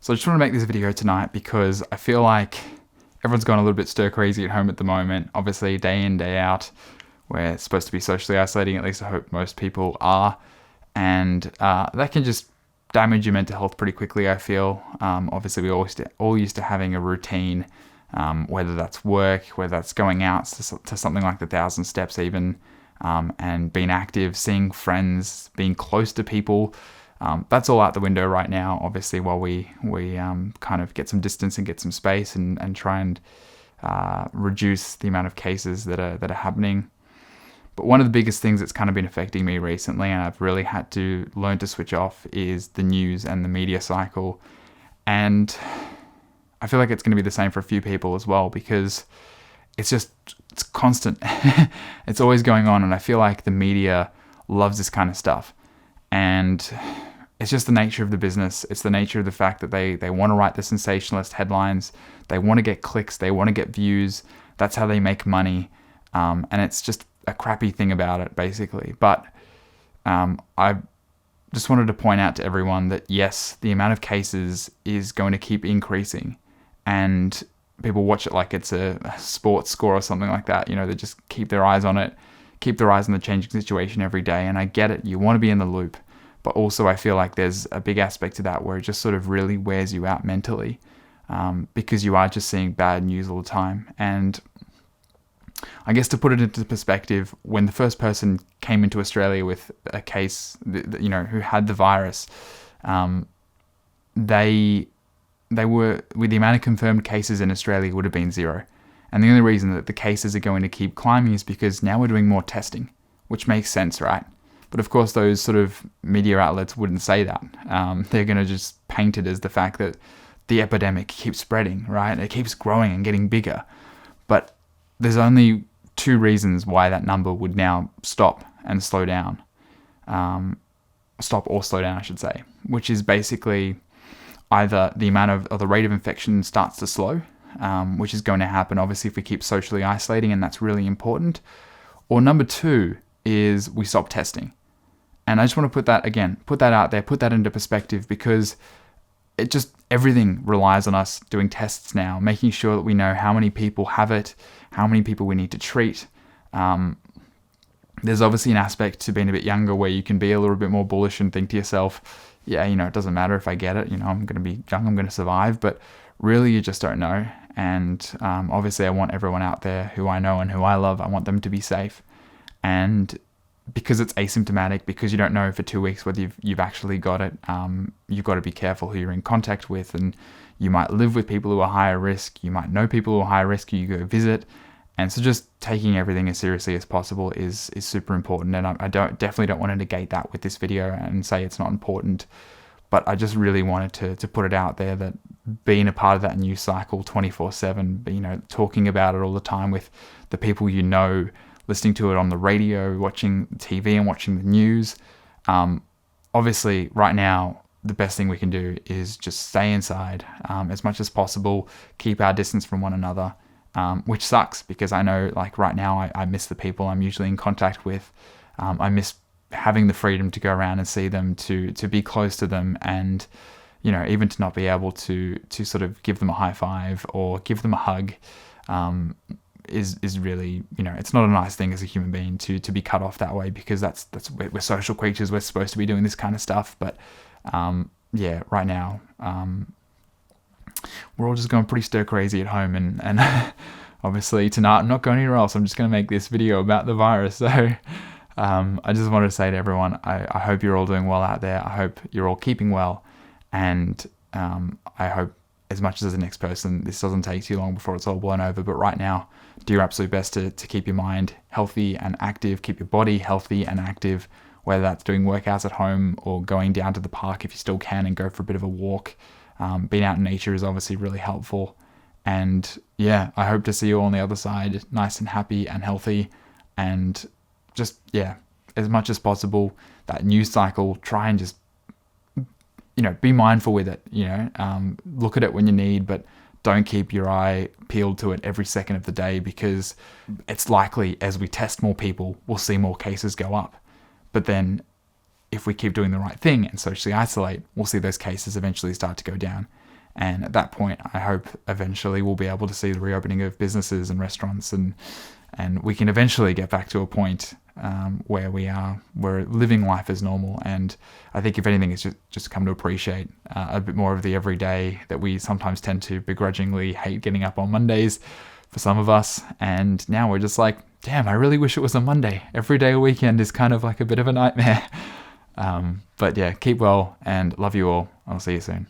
So I just want to make this video tonight because I feel like everyone's gone a little bit stir crazy at home at the moment. Obviously, day in, day out, we're supposed to be socially isolating. At least I hope most people are. And that can just damage your mental health pretty quickly, I feel. Obviously, we all used to having a routine, whether that's work, whether that's going out to something like the 1,000 steps even, and being active, seeing friends, being close to people. That's all out the window right now, obviously, while we kind of get some distance and get some space and try and reduce the amount of cases that are happening. But one of the biggest things that's kind of been affecting me recently, and I've really had to learn to switch off, is the news and the media cycle. And I feel like it's going to be the same for a few people as well, because it's constant. It's always going on, and I feel like the media loves this kind of stuff. And it's just the nature of the business. It's the nature of the fact that they want to write the sensationalist headlines. They want to get clicks. They want to get views. That's how they make money. And it's just a crappy thing about it, basically. But I just wanted to point out to everyone that, yes, the amount of cases is going to keep increasing. And people watch it like it's a sports score or something like that. You know, they just keep their eyes on it, keep their eyes on the changing situation every day. And I get it. You want to be in the loop. But also I feel like there's a big aspect to that where it just sort of really wears you out mentally, because you are just seeing bad news all the time. And I guess to put it into perspective, when the first person came into Australia with a case, who had the virus, they were, with the amount of confirmed cases in Australia, would have been 0. And the only reason that the cases are going to keep climbing is because now we're doing more testing, which makes sense, right? But of course, those sort of media outlets wouldn't say that. They're going to just paint it as the fact that the epidemic keeps spreading, right? It keeps growing and getting bigger. But there's only 2 reasons why that number would now stop and slow down. Stop or slow down, I should say. Which is basically either the amount of the rate of infection starts to slow, which is going to happen obviously if we keep socially isolating, and that's really important. Or number 2 is we stop testing. And I just want to put that out there, put that into perspective, because everything relies on us doing tests now, making sure that we know how many people have it, how many people we need to treat. There's obviously an aspect to being a bit younger where you can be a little bit more bullish and think to yourself, yeah, it doesn't matter if I get it, I'm going to be young, I'm going to survive. But really, you just don't know. And obviously, I want everyone out there who I know and who I love, I want them to be safe. And because it's asymptomatic, because you don't know for 2 weeks whether you've actually got it, you've got to be careful who you're in contact with. And you might live with people who are higher risk. You might know people who are higher risk who you go visit. And so just taking everything as seriously as possible is super important. And I definitely don't want to negate that with this video and say it's not important. But I just really wanted to put it out there that being a part of that news cycle 24/7, talking about it all the time with the people listening to it on the radio, watching TV and watching the news. Obviously, right now, the best thing we can do is just stay inside as much as possible, keep our distance from one another, which sucks because I know, like right now, I miss the people I'm usually in contact with. I miss having the freedom to go around and see them, to be close to them, and even to not be able to sort of give them a high five or give them a hug. Is really, it's not a nice thing as a human being to be cut off that way, because that's we're social creatures. We're supposed to be doing this kind of stuff. But right now, we're all just going pretty stir crazy at home, and obviously tonight I'm not going anywhere else. I'm just going to make this video about the virus. So I just wanted to say to everyone, I hope you're all doing well out there. I hope you're all keeping well, and I hope, as much as the next person, this doesn't take too long before it's all blown over. But right now, do your absolute best to keep your mind healthy and active, keep your body healthy and active, whether that's doing workouts at home or going down to the park if you still can and go for a bit of a walk. Being out in nature is obviously really helpful. And yeah, I hope to see you all on the other side, nice and happy and healthy. And just, as much as possible, that news cycle, try and just be mindful with it, look at it when you need, but don't keep your eye peeled to it every second of the day, because it's likely as we test more people, we'll see more cases go up. But then if we keep doing the right thing and socially isolate, we'll see those cases eventually start to go down. And at that point, I hope eventually we'll be able to see the reopening of businesses and restaurants, and we can eventually get back to a point where we're living life as normal. And I think if anything, it's just come to appreciate a bit more of the everyday that we sometimes tend to begrudgingly hate getting up on Mondays for some of us. And now we're just like, damn, I really wish it was a Monday. Every day a weekend is kind of like a bit of a nightmare. But yeah, keep well and love you all. I'll see you soon.